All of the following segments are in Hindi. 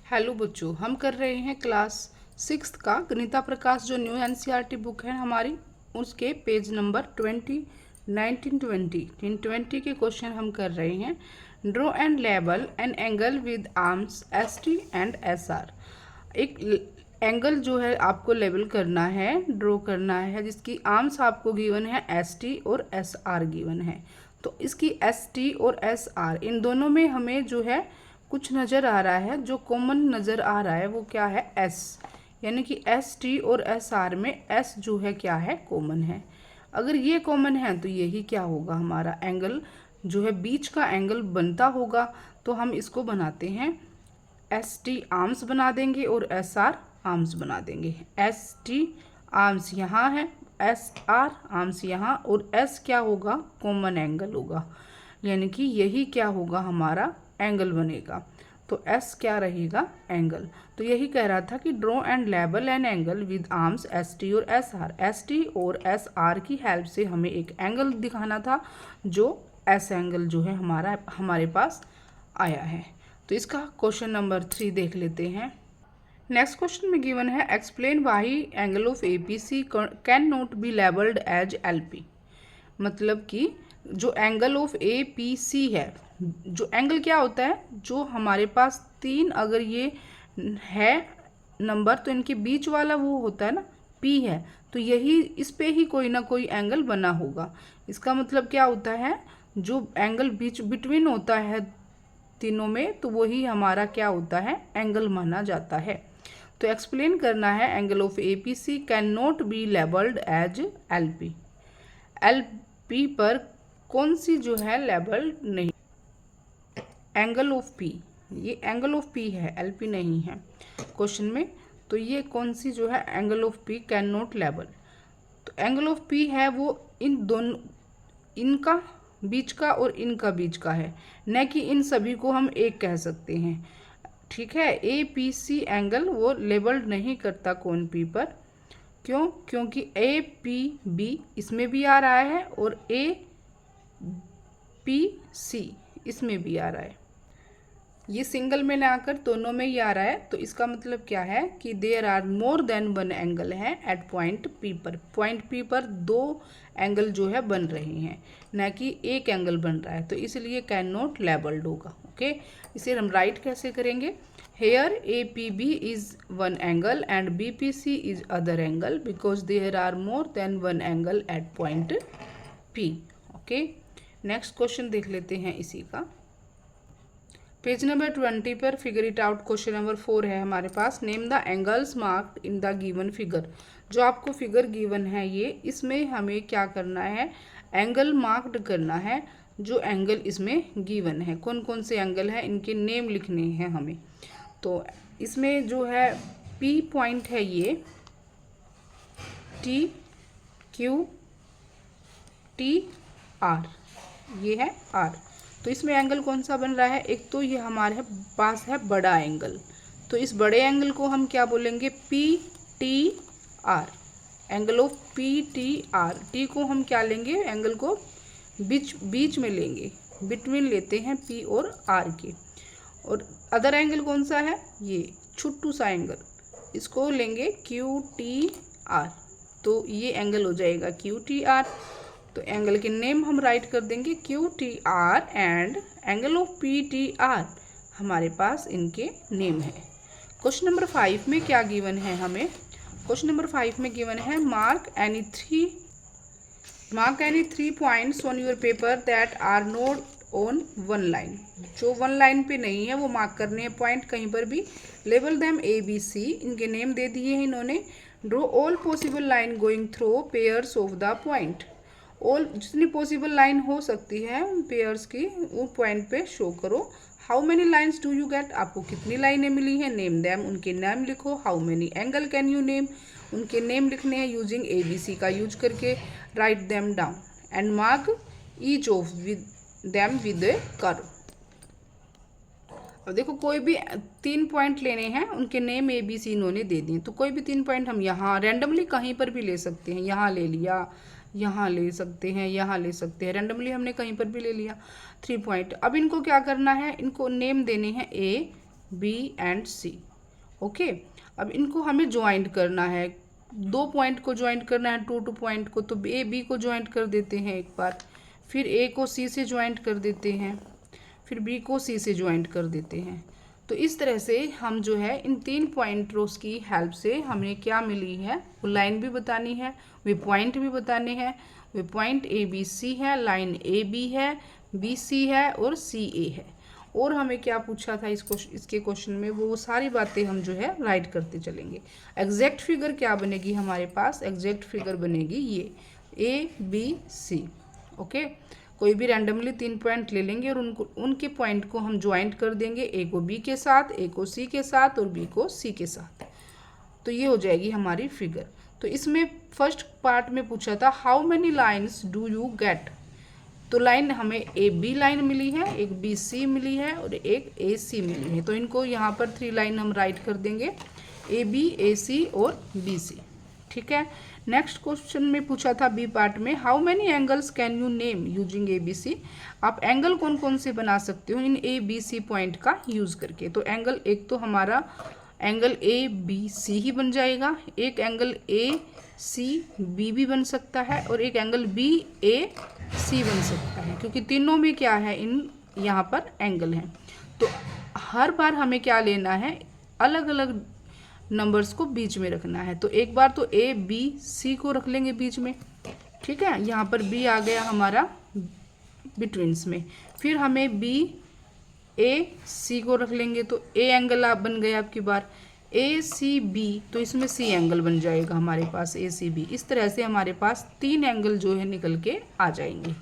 हेलो बच्चों, हम कर रहे हैं क्लास 6 का गणिता प्रकाश जो न्यू एनसीईआरटी बुक है हमारी, उसके पेज नंबर 20 1920 के क्वेश्चन हम कर रहे हैं। Draw and label an angle with arms S T and S R. एक एंगल जो है आपको लेबल करना है, ड्रॉ करना है, जिसकी आर्म्स आपको गिवन है एस टी और एस आर गिवन है। तो इसकी एस टी और एस आर इन दोनों में हमें जो है कुछ नज़र आ रहा है, जो कॉमन नज़र आ रहा है वो क्या है, एस। यानी कि एस टी और एस आर में एस जो है क्या है, कॉमन है। अगर ये कॉमन है तो यही क्या होगा, हमारा एंगल जो है बीच का एंगल बनता होगा। तो हम इसको बनाते हैं, एस टी आर्म्स बना देंगे और एस आर आर्म्स बना देंगे। एस टी आर्म्स यहाँ है, एस आर आर्म्स यहाँ, और एस क्या होगा, कॉमन एंगल होगा। यानी कि यही क्या होगा, हमारा एंगल बनेगा। तो एस क्या रहेगा, एंगल। तो यही कह रहा था कि draw and label an angle with arms S T और एस आर। एस टी और एस आर की हेल्प से हमें एक एंगल दिखाना था, जो एस एंगल जो है हमारे पास आया है। तो इसका क्वेश्चन नंबर 3 देख लेते हैं। नेक्स्ट क्वेश्चन में गिवन है, explain why angle of A P C can not be labelled as L P. मतलब कि जो angle of A P C है, जो एंगल क्या होता है, जो हमारे पास तीन अगर ये है नंबर तो इनके बीच वाला वो होता है ना, पी है, तो यही इस पे ही कोई ना कोई एंगल बना होगा। इसका मतलब क्या होता है, जो एंगल बीच बिटवीन होता है तीनों में, तो वही हमारा क्या होता है, एंगल माना जाता है। तो एक्सप्लेन करना है, angle of A P C can not be labelled as L P. L P पर कौन सी जो है लेबल नहीं, एंगल ऑफ पी, ये एंगल ऑफ पी है, एल पी नहीं है क्वेश्चन में। तो ये कौन सी जो है, angle of P can not label. तो एंगल ऑफ पी है वो इन दोनों, इनका बीच का और इनका बीच का है, न कि इन सभी को हम एक कह सकते हैं। ठीक है, ए पी सी एंगल वो लेबल्ड नहीं करता कौन पी पर। क्यों? क्योंकि ए पी बी इसमें भी आ रहा है और ए पी सी इसमें भी आ रहा है, ये सिंगल में ना आकर दोनों में ही आ रहा है। तो इसका मतलब क्या है कि there are more than one angle है एट पॉइंट पी पर। पॉइंट पी पर दो एंगल जो है बन रहे हैं, ना कि एक एंगल बन रहा है। तो इसलिए कैन नॉट लेबल्ड होगा। ओके, इसे हम राइट कैसे करेंगे, here A P B is one angle and B P C is other angle because there are more than one angle at point P. Okay, next question देख लेते हैं इसी का। पेज नंबर 20 पर figure it out question number 4 है हमारे पास। Name the angles marked in the given figure. जो आपको फिगर गिवन है ये, इसमें हमें क्या करना है, एंगल मार्क्ड करना है। जो एंगल इसमें गिवन है, कौन कौन से एंगल है, इनके नेम लिखने हैं हमें। तो इसमें जो है पी पॉइंट है ये, टी क्यू टी आर, ये है आर। तो इसमें एंगल कौन सा बन रहा है, एक तो ये हमारे पास है बड़ा एंगल। तो इस बड़े एंगल को हम क्या बोलेंगे, P T R, angle of P T R. T को हम क्या लेंगे, एंगल को बीच में लेंगे, बिटवीन लेते हैं पी और आर के। और अदर एंगल कौन सा है, ये छोटू सा एंगल, इसको लेंगे क्यू टी आर। तो ये एंगल हो जाएगा क्यू टी आर। तो एंगल के नेम हम राइट कर देंगे Q T R and angle of P T R, हमारे पास इनके नेम है। क्वेश्चन नंबर 5 में क्या गिवन है हमें, क्वेश्चन नंबर 5 में गिवन है, mark any three points on your paper that are not on one line. जो वन लाइन पे नहीं है वो मार्क करने हैं पॉइंट कहीं पर भी। Label them A B C, इनके नेम दे दिए हैं इन्होंने। Draw all possible line going through pairs of the point. All जितनी पॉसिबल लाइन हो सकती है उन पेयर्स की, वो पॉइंट पे शो करो। How many lines do you get, आपको कितनी लाइनें मिली हैं। नेम दैम, उनके नाम लिखो। How many angle can you name, उनके नेम लिखने हैं यूजिंग ए बी सी का यूज करके। Write them down and mark each of them with A curve. अब देखो, कोई भी 3 पॉइंट लेने हैं, उनके नेम ए बी सी इन्होंने दे दिए। तो कोई भी 3 पॉइंट हम यहाँ रैंडमली कहीं पर भी ले सकते हैं। यहाँ ले लिया, यहाँ ले सकते हैं, यहाँ ले सकते हैं, रैंडमली हमने कहीं पर भी ले लिया 3 पॉइंट। अब इनको क्या करना है, इनको नेम देने हैं A B and C. Okay, अब इनको हमें ज्वाइंट करना है, 2 पॉइंट को ज्वाइंट करना है, 2 पॉइंट को। तो ए बी को ज्वाइंट कर देते हैं एक बार, फिर ए को सी से ज्वाइंट कर देते हैं, फिर बी को सी से ज्वाइंट कर देते हैं। तो इस तरह से हम जो है इन 3 पॉइंटर्स की हेल्प से हमें क्या मिली है, वो लाइन भी बतानी है, वे पॉइंट भी बताने हैं। वे पॉइंट ए बी सी है, लाइन ए बी है, बी सी है और सी ए है। और हमें क्या पूछा था इसके क्वेश्चन में, वो सारी बातें हम जो है राइट करते चलेंगे। एग्जैक्ट फिगर क्या बनेगी हमारे पास, एग्जैक्ट फिगर बनेगी ये ए बी सी। ओके, कोई भी रैंडमली 3 पॉइंट ले लेंगे और उनके पॉइंट को हम ज्वाइंट कर देंगे, ए को बी के साथ, ए को सी के साथ और बी को सी के साथ। तो ये हो जाएगी हमारी फिगर। तो इसमें फर्स्ट पार्ट में पूछा था how many lines do you gate. तो लाइन हमें ए बी लाइन मिली है, एक बी सी मिली है और एक ए सी मिली है। तो इनको यहाँ पर 3 लाइन हम राइट कर देंगे, ए बी ए सी और बी सी। ठीक है। नेक्स्ट क्वेश्चन में पूछा था बी पार्ट में how many angles can you name using A B C. आप एंगल कौन कौन से बना सकते हो इन ए बी सी पॉइंट का यूज करके। तो एंगल एक तो हमारा एंगल ए बी सी ही बन जाएगा, एक एंगल ए सी बी भी बन सकता है और एक एंगल बी ए सी बन सकता है, क्योंकि तीनों में क्या है, इन यहाँ पर एंगल हैं। तो हर बार हमें क्या लेना है, अलग अलग नंबर्स को बीच में रखना है। तो एक बार तो ए बी सी को रख लेंगे बीच में, ठीक है। यहाँ पर बी आ गया हमारा बिटवीन्स में, फिर हमें बी ए सी को रख लेंगे तो ए एंगल आप बन गया आपकी बार, ए सी बी, तो इसमें सी एंगल बन जाएगा हमारे पास ए सी बी। इस तरह से हमारे पास 3 एंगल जो है निकल के आ जाएंगे।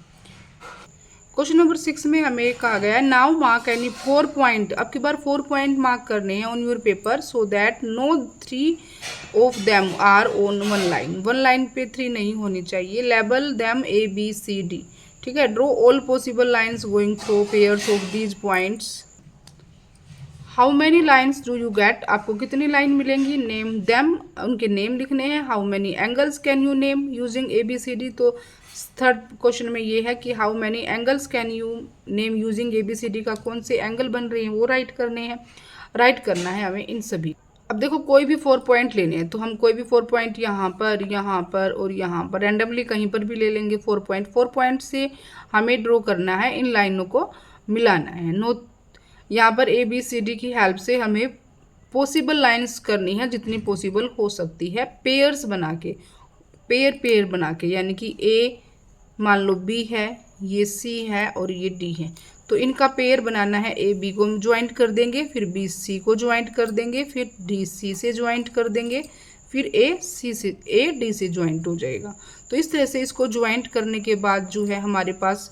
क्वेश्चन नंबर 6 में हमें कहा गया है नाउ मार्क एनी 4 पॉइंट। अब की बार 4 पॉइंट मार्क करने हैं on your paper so that no 3 of them are on 1 line. 1 line पे 3 नहीं होनी चाहिए। Label them A B C D. ठीक है। Draw all possible lines going through pairs of these points. How many lines do you get. आपको कितनी लाइन मिलेंगी। नेम देम, उनके नेम लिखने हैं। How many angles can you name using A B C D. तो थर्ड क्वेश्चन में ये है कि how many angles can you name using A B C D का कौन से एंगल बन रहे हैं वो राइट करने हैं, राइट करना है हमें इन सभी। अब देखो कोई भी 4 पॉइंट लेने हैं तो हम कोई भी 4 पॉइंट यहाँ पर और यहाँ पर रैंडमली कहीं पर भी ले लेंगे 4 पॉइंट। 4 पॉइंट से हमें ड्रॉ करना है, इन लाइनों को मिलाना है। नो, यहाँ पर ए बी सी डी की हेल्प से हमें पॉसिबल लाइन्स करनी है जितनी पॉसिबल हो सकती है, पेयर्स बना के, पेयर बना के, यानी कि ए मान लो बी है, ये सी है और ये डी है, तो इनका पेयर बनाना है। ए बी को ज्वाइंट कर देंगे, फिर बी सी को ज्वाइंट कर देंगे, फिर डी सी से ज्वाइंट कर देंगे, फिर ए सी से, ए डी से ज्वाइंट हो जाएगा। तो इस तरह से इसको ज्वाइंट करने के बाद जो है हमारे पास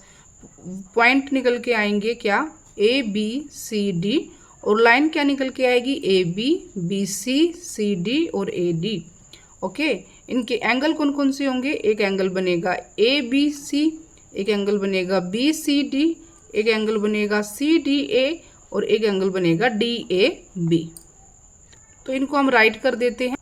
पॉइंट निकल के आएंगे क्या, ए बी सी डी, और लाइन क्या निकल के आएगी, A B B C D और ए डी। ओके, इनके एंगल कौन कौन से होंगे, एक एंगल बनेगा ए बी सी, एक एंगल बनेगा बी सी डी, एक एंगल बनेगा सी डी ए और एक एंगल बनेगा डी ए बी। तो इनको हम राइट कर देते हैं।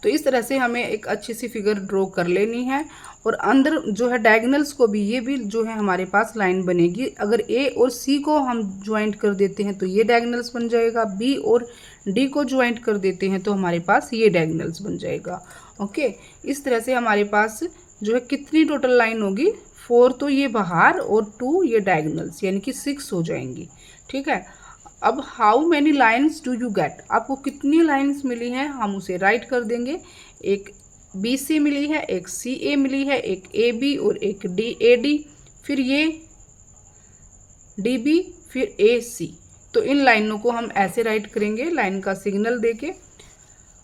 तो इस तरह से हमें एक अच्छी सी फिगर ड्रॉ कर लेनी है और अंदर जो है डायगोनल्स को भी, ये भी जो है हमारे पास लाइन बनेगी। अगर ए और सी को हम ज्वाइंट कर देते हैं तो ये डायगोनल्स बन जाएगा, बी और डी को ज्वाइंट कर देते हैं तो हमारे पास ये डायगोनल्स बन जाएगा। ओके, इस तरह से हमारे पास जो है कितनी टोटल लाइन होगी, 4 तो ये बाहर और 2 ये डायगोनल्स, यानी कि 6 हो जाएंगी। ठीक है। अब how many lines do you get, आपको कितनी लाइन्स मिली हैं हम उसे राइट कर देंगे। एक बी सी मिली है, एक सी ए मिली है, एक ए बी और एक डी ए डी, फिर ये डी बी, फिर ए सी। तो इन लाइनों को हम ऐसे राइट करेंगे लाइन का सिग्नल देके।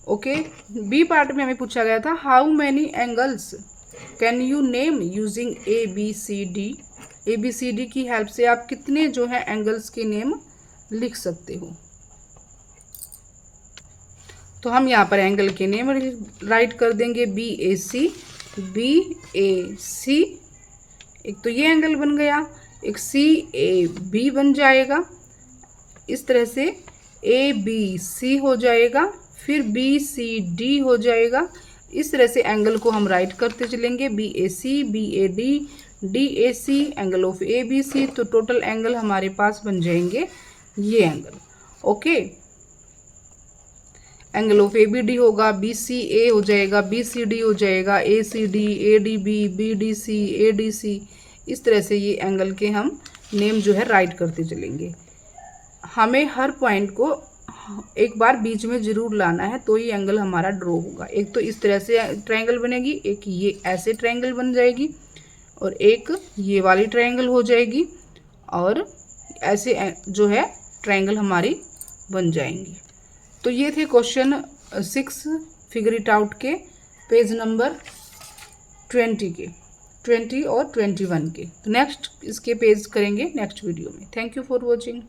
ओके, बी पार्ट में हमें पूछा गया था how many angles can you name using A B C D. A B C D की हेल्प से आप कितने जो है एंगल्स के नेम लिख सकते हो। तो हम यहाँ पर एंगल के नेम राइट कर देंगे, B A C, B A सी, एक तो ये एंगल बन गया, एक सी ए बी बन जाएगा, इस तरह से ए बी सी हो जाएगा, फिर बी सी डी हो जाएगा। इस तरह से एंगल को हम राइट करते चलेंगे, B A C, B A D, D A C, angle of A B C. तो टोटल एंगल हमारे पास बन जाएंगे ये angle. Okay. Angle of A B D होगा, बी सी ए हो जाएगा, बी सी डी हो जाएगा, A C D, A D B D C, A D C. इस तरह से ये एंगल के हम नेम जो है राइट करते चलेंगे। हमें हर पॉइंट को एक बार बीच में ज़रूर लाना है, तो ये एंगल हमारा ड्रॉ होगा। एक तो इस तरह से ट्रायंगल बनेगी, एक ये ऐसे ट्रायंगल बन जाएगी, और एक ये वाली ट्रायंगल हो जाएगी, और ऐसे जो है ट्रायंगल हमारी बन जाएंगी। तो ये थे क्वेश्चन 6 फिगर इट आउट के पेज नंबर 20 और 21 के। तो नेक्स्ट इसके पेज करेंगे नेक्स्ट वीडियो में। Thank you for watching.